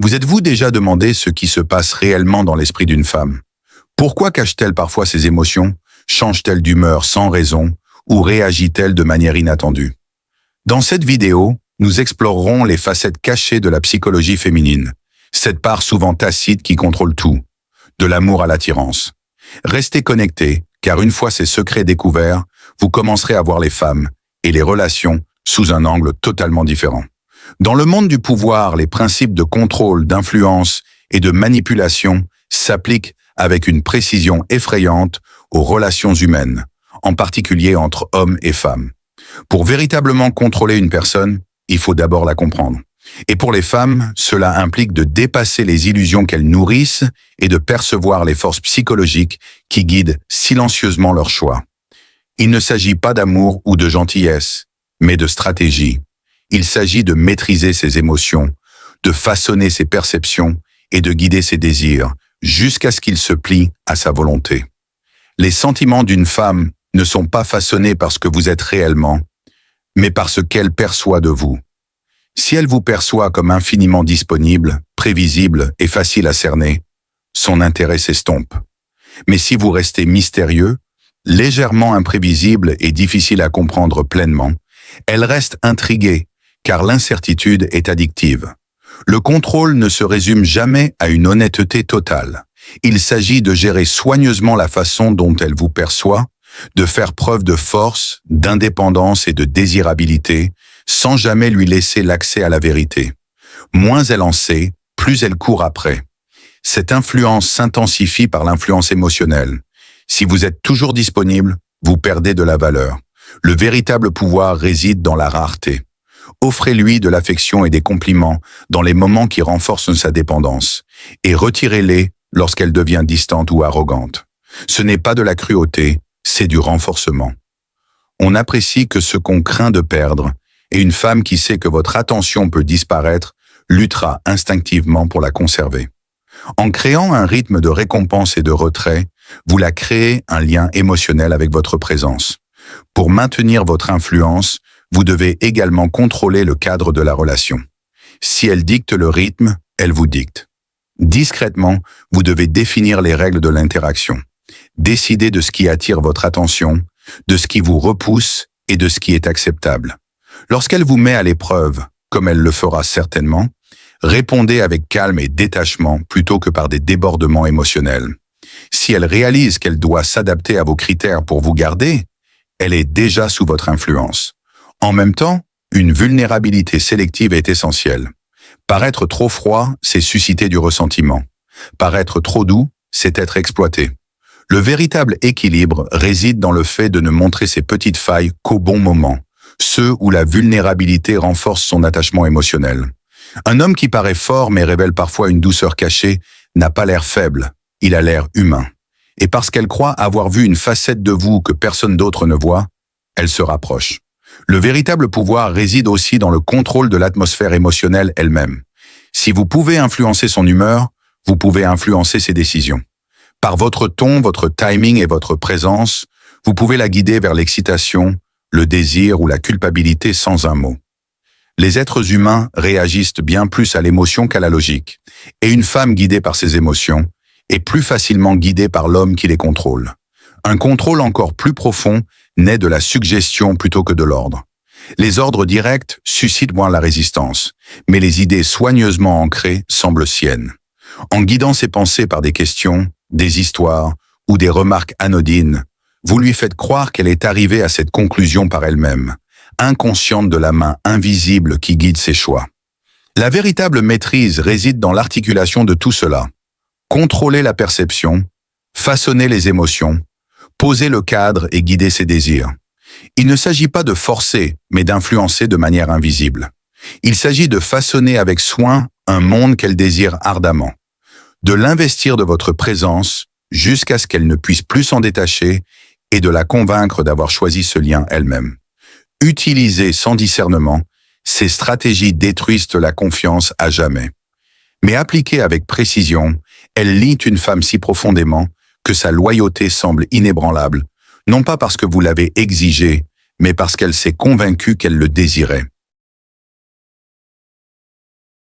Vous êtes-vous déjà demandé ce qui se passe réellement dans l'esprit d'une femme? Pourquoi cache-t-elle parfois ses émotions? Change-t-elle d'humeur sans raison? Ou réagit-elle de manière inattendue? Dans cette vidéo, nous explorerons les facettes cachées de la psychologie féminine, cette part souvent tacite qui contrôle tout, de l'amour à l'attirance. Restez connectés, car une fois ces secrets découverts, vous commencerez à voir les femmes et les relations sous un angle totalement différent. Dans le monde du pouvoir, les principes de contrôle, d'influence et de manipulation s'appliquent avec une précision effrayante aux relations humaines, en particulier entre hommes et femmes. Pour véritablement contrôler une personne, il faut d'abord la comprendre. Et pour les femmes, cela implique de dépasser les illusions qu'elles nourrissent et de percevoir les forces psychologiques qui guident silencieusement leurs choix. Il ne s'agit pas d'amour ou de gentillesse, mais de stratégie. Il s'agit de maîtriser ses émotions, de façonner ses perceptions et de guider ses désirs, jusqu'à ce qu'ils se plient à sa volonté. Les sentiments d'une femme ne sont pas façonnés par ce que vous êtes réellement, mais par ce qu'elle perçoit de vous. Si elle vous perçoit comme infiniment disponible, prévisible et facile à cerner, son intérêt s'estompe. Mais si vous restez mystérieux, légèrement imprévisible et difficile à comprendre pleinement, elle reste intriguée, car l'incertitude est addictive. Le contrôle ne se résume jamais à une honnêteté totale. Il s'agit de gérer soigneusement la façon dont elle vous perçoit, de faire preuve de force, d'indépendance et de désirabilité, sans jamais lui laisser l'accès à la vérité. Moins elle en sait, plus elle court après. Cette influence s'intensifie par l'influence émotionnelle. Si vous êtes toujours disponible, vous perdez de la valeur. Le véritable pouvoir réside dans la rareté. Offrez-lui de l'affection et des compliments dans les moments qui renforcent sa dépendance, et retirez-les lorsqu'elle devient distante ou arrogante. Ce n'est pas de la cruauté, c'est du renforcement. On n'apprécie que ce qu'on craint de perdre, et une femme qui sait que votre attention peut disparaître luttera instinctivement pour la conserver. En créant un rythme de récompense et de retrait, vous la créez un lien émotionnel avec votre présence. Pour maintenir votre influence, vous devez également contrôler le cadre de la relation. Si elle dicte le rythme, elle vous dicte. Discrètement, vous devez définir les règles de l'interaction. Décider de ce qui attire votre attention, de ce qui vous repousse et de ce qui est acceptable. Lorsqu'elle vous met à l'épreuve, comme elle le fera certainement, répondez avec calme et détachement plutôt que par des débordements émotionnels. Si elle réalise qu'elle doit s'adapter à vos critères pour vous garder, elle est déjà sous votre influence. En même temps, une vulnérabilité sélective est essentielle. Paraître trop froid, c'est susciter du ressentiment. Paraître trop doux, c'est être exploité. Le véritable équilibre réside dans le fait de ne montrer ses petites failles qu'au bon moment, ceux où la vulnérabilité renforce son attachement émotionnel. Un homme qui paraît fort mais révèle parfois une douceur cachée n'a pas l'air faible, il a l'air humain. Et parce qu'elle croit avoir vu une facette de vous que personne d'autre ne voit, elle se rapproche. Le véritable pouvoir réside aussi dans le contrôle de l'atmosphère émotionnelle elle-même. Si vous pouvez influencer son humeur, vous pouvez influencer ses décisions. Par votre ton, votre timing et votre présence, vous pouvez la guider vers l'excitation, le désir ou la culpabilité sans un mot. Les êtres humains réagissent bien plus à l'émotion qu'à la logique, et une femme guidée par ses émotions est plus facilement guidée par l'homme qui les contrôle. Un contrôle encore plus profond naît de la suggestion plutôt que de l'ordre. Les ordres directs suscitent moins la résistance, mais les idées soigneusement ancrées semblent siennes. En guidant ses pensées par des questions, des histoires ou des remarques anodines, vous lui faites croire qu'elle est arrivée à cette conclusion par elle-même, inconsciente de la main invisible qui guide ses choix. La véritable maîtrise réside dans l'articulation de tout cela. Contrôler la perception, façonner les émotions, poser le cadre et guider ses désirs. Il ne s'agit pas de forcer, mais d'influencer de manière invisible. Il s'agit de façonner avec soin un monde qu'elle désire ardemment, de l'investir de votre présence jusqu'à ce qu'elle ne puisse plus s'en détacher et de la convaincre d'avoir choisi ce lien elle-même. Utilisées sans discernement, ces stratégies détruisent la confiance à jamais. Mais appliquées avec précision, elles lient une femme si profondément que sa loyauté semble inébranlable, non pas parce que vous l'avez exigée, mais parce qu'elle s'est convaincue qu'elle le désirait.